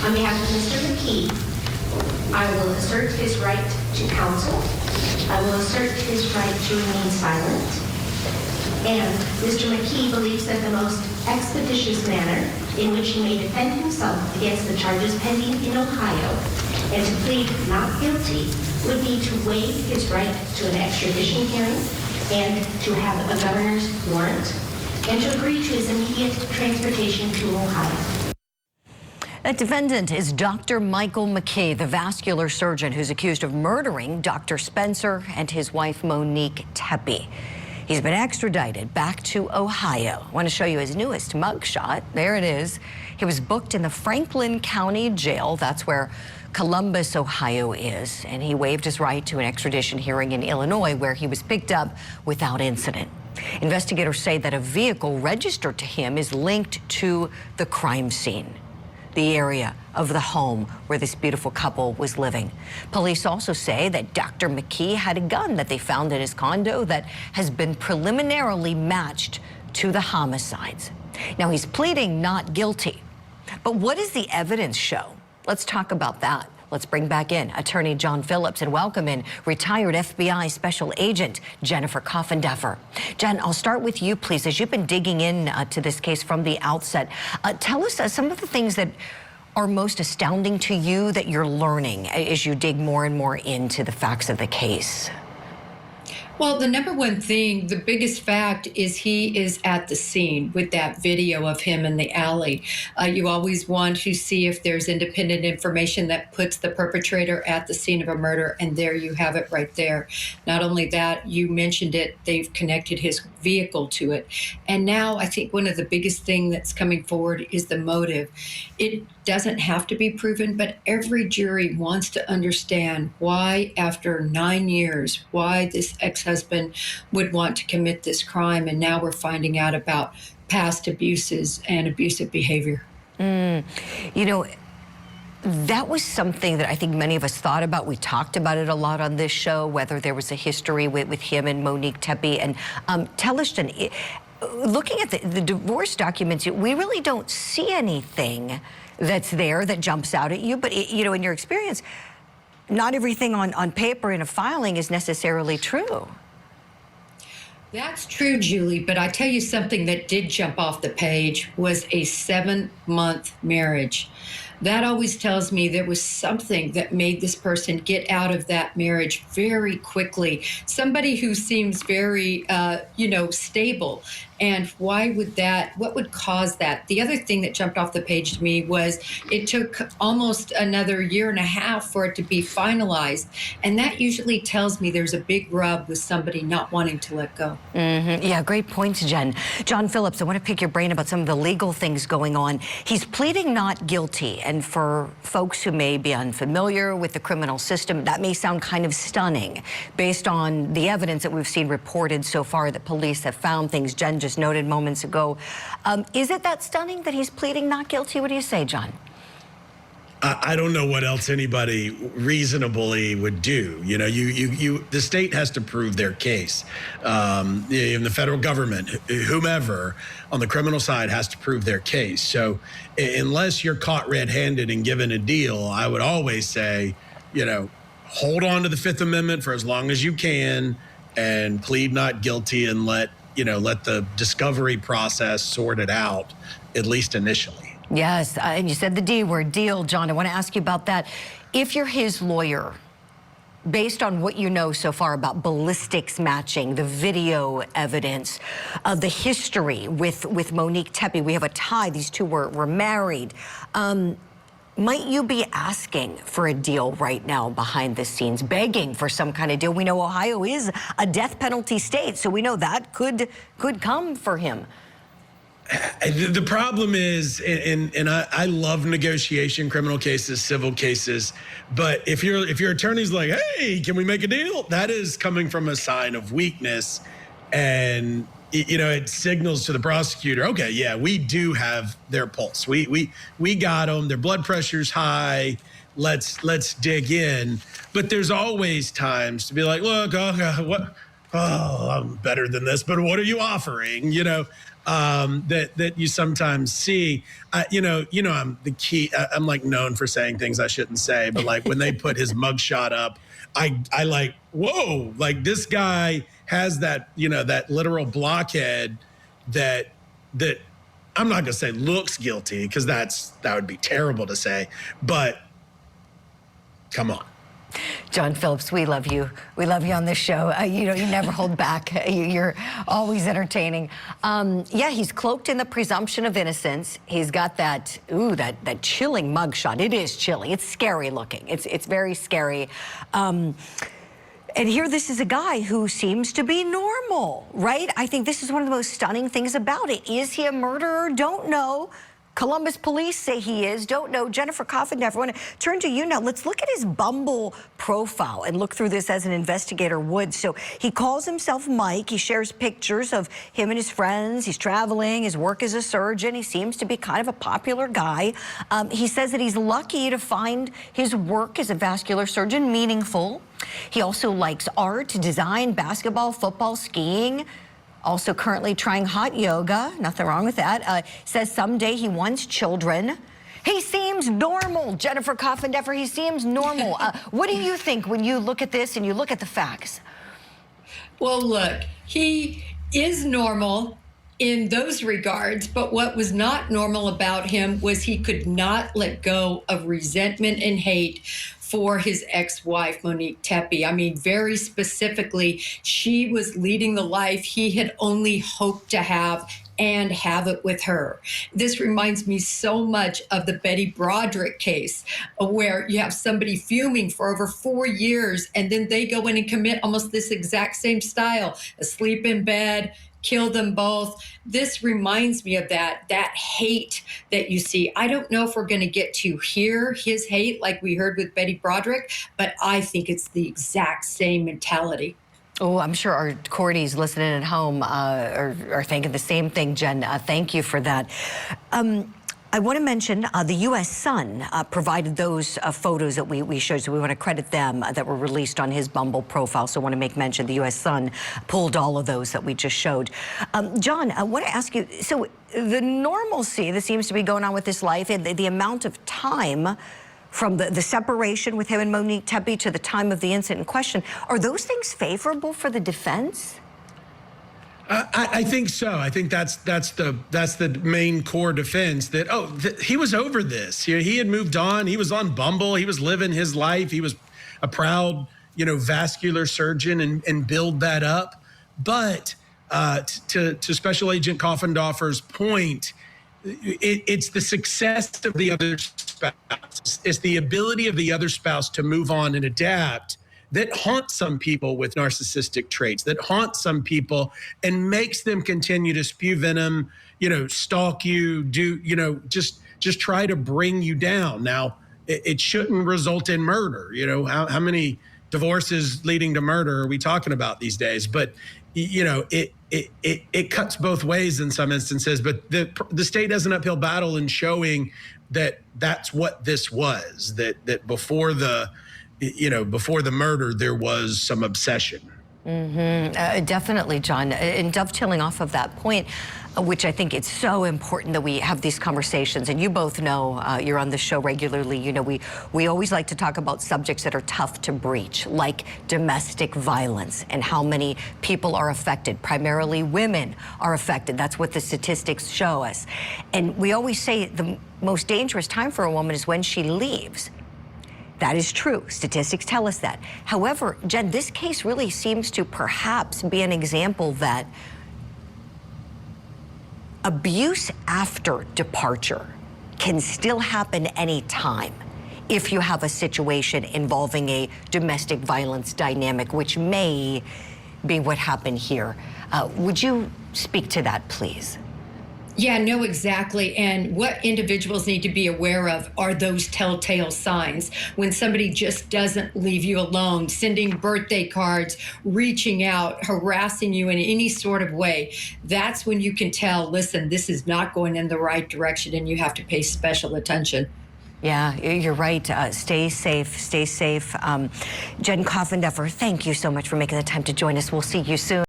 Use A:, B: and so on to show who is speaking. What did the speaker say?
A: On behalf of Mr. McKee, I will assert his right to counsel. I will assert his right to remain silent. And Mr. McKee believes that the most expeditious manner in which he may defend himself against the charges pending in Ohio and to plead not guilty would be to waive his right to an extradition hearing and to have a governor's warrant and to agree to his immediate transportation to Ohio.
B: That defendant is Dr. Michael McKay, the vascular surgeon who's accused of murdering Dr. Spencer and his wife Monique Tepe. He's been extradited back to Ohio. I want to show you his newest mugshot. There it is. He was booked in the Franklin County Jail. That's where Columbus, Ohio is. And he waived his right to an extradition hearing in Illinois, where he was picked up without incident. Investigators say that a vehicle registered to him is linked to the crime scene, the area of the home where this beautiful couple was living. Police also say that Dr. McKee had a gun that they found in his condo that has been preliminarily matched to the homicides. Now, he's pleading not guilty. But what does the evidence show? Let's talk about that. Let's bring back in attorney John Phillips and welcome in retired FBI Special Agent Jennifer Coffindeffer. Jen, I'll start with you, please. As you've been digging in to this case from the outset, tell us some of the things that are most astounding to you that you're learning as you dig more and more into the facts of the case.
C: Well, the number one thing, the biggest fact is he is at the scene with that video of him in the alley. You always want to see if there's independent information that puts the perpetrator at the scene of a murder, and there you have it right there. Not only that, you mentioned it, they've connected his vehicle to it. And now I think one of the biggest thing that's coming forward is the motive. It doesn't have to be proven, but every jury wants to understand why, after 9 years, why this ex-husband would want to commit this crime. And now we're finding out about past abuses and abusive behavior.
B: You know, that was something that I think many of us thought about. We talked about it a lot on this show, whether there was a history with him and Monique Tepe. And tell us, Jen, looking at the divorce documents, we really don't see anything that's there that jumps out at you. But, you know, in your experience, not everything on paper in a filing is necessarily true.
C: That's true, Julie, but I tell you something that did jump off the page was a 7-month marriage. That always tells me there was something that made this person get out of that marriage very quickly. Somebody who seems very, stable. And why would that, what would cause that? The other thing that jumped off the page to me was it took almost another 1.5 years for it to be finalized. And that usually tells me there's a big rub with somebody not wanting to let go.
B: Yeah, great points, Jen. John Phillips, I want to pick your brain about some of the legal things going on. He's pleading not guilty. And for folks who may be unfamiliar with the criminal system, that may sound kind of stunning based on the evidence that we've seen reported so far that police have found, things Jen just noted moments ago. Is it that stunning that he's pleading not guilty? What do you say, John?
D: I don't know what else anybody reasonably would do. You know, the state has to prove their case. In the federal government, whomever on the criminal side has to prove their case. So unless you're caught red-handed and given a deal, I would always say, you know, hold on to the Fifth Amendment for as long as you can and plead not guilty and let the discovery process sort it out, at least initially.
B: Yes, and you said the D word, deal, John. I want to ask you about that. If you're his lawyer, based on what you know so far about ballistics matching, the video evidence, the history with Monique Tepe, we have a tie, these two were married. Might you be asking for a deal right now behind the scenes, begging for some kind of deal? We know Ohio is a death penalty state, so we know that could come for him.
D: The problem is, and I love negotiation, criminal cases, civil cases, but if your attorney's like, hey, can we make a deal? That is coming from a sign of weakness, and it signals to the prosecutor, okay, yeah, we do have their pulse. We got them. Their blood pressure's high. Let's dig in. But there's always times to be like, look, I'm better than this, but what are you offering? that you sometimes see. I'm the key. I'm like known for saying things I shouldn't say, but like when they put his mugshot up, I like, whoa, like this guy has that, that literal blockhead that I'm not gonna say looks guilty, because that would be terrible to say, but come on.
B: John Phillips, we love you. We love you on this show. You never hold back. You're always entertaining. Yeah, he's cloaked in the presumption of innocence. He's got that chilling mugshot. It is chilling. It's scary looking. It's very scary. And here, this is a guy who seems to be normal, right? I think this is one of the most stunning things about it. Is he a murderer? Don't know. Columbus police say he is. Don't know. Jennifer Coffindeffer, I want to turn to you now. Let's look at his Bumble profile and look through this as an investigator would. So he calls himself Mike. He shares pictures of him and his friends. He's traveling. His work as a surgeon. He seems to be kind of a popular guy. He says that he's lucky to find his work as a vascular surgeon meaningful. He also likes art, design, basketball, football, skiing. Also currently trying hot yoga. Nothing wrong with that. Says someday he wants children. He seems normal, Jennifer Coffindeffer. He seems normal. What do you think when you look at this and you look at the facts?
C: Well, look, he is normal in those regards, but what was not normal about him was he could not let go of resentment and hate for his ex-wife, Monique Tepe. I mean, very specifically, she was leading the life he had only hoped to have and have it with her. This reminds me so much of the Betty Broderick case, where you have somebody fuming for over 4 years, and then they go in and commit almost this exact same style, asleep in bed, kill them both. This reminds me of that hate that you see. I don't know if we're going to get to hear his hate like we heard with Betty Broderick, but I think it's the exact same mentality.
B: Oh, I'm sure our Cordies listening at home are thinking the same thing, Jen. Thank you for that. I want to mention the U.S. Sun provided those photos that we showed, so we want to credit them that were released on his Bumble profile. So I want to make mention the U.S. Sun pulled all of those that we just showed. John, I want to ask you, so the normalcy that seems to be going on with this life and the amount of time from the separation with him and Monique Tepe to the time of the incident in question, are those things favorable for the defense?
D: I think so. I think that's the main core defense, that he was over this. He had moved on. He was on Bumble. He was living his life. He was a proud, vascular surgeon and build that up. But to Special Agent Coffindoffer's point, it's the success of the other spouse. It's the ability of the other spouse to move on and adapt that haunts some people with narcissistic traits, that haunts some people and makes them continue to spew venom, stalk you, just try to bring you down. Now, it shouldn't result in murder. How many divorces leading to murder are we talking about these days? But it cuts both ways in some instances. But the state has an uphill battle in showing that that's what this was. That before the murder, there was some obsession.
B: Definitely, John. And dovetailing off of that point, which I think it's so important that we have these conversations. And you both know, you're on the show regularly. We always like to talk about subjects that are tough to breach, like domestic violence and how many people are affected. Primarily women are affected. That's what the statistics show us. And we always say the most dangerous time for a woman is when she leaves. That is true. Statistics tell us that. However, Jen, this case really seems to perhaps be an example that abuse after departure can still happen anytime if you have a situation involving a domestic violence dynamic, which may be what happened here. Would you speak to that, please?
C: Yeah, no, exactly. And what individuals need to be aware of are those telltale signs. When somebody just doesn't leave you alone, sending birthday cards, reaching out, harassing you in any sort of way, that's when you can tell, listen, this is not going in the right direction and you have to pay special attention.
B: Yeah, you're right. Stay safe. Stay safe. Jen Coffindeffer, thank you so much for making the time to join us. We'll see you soon.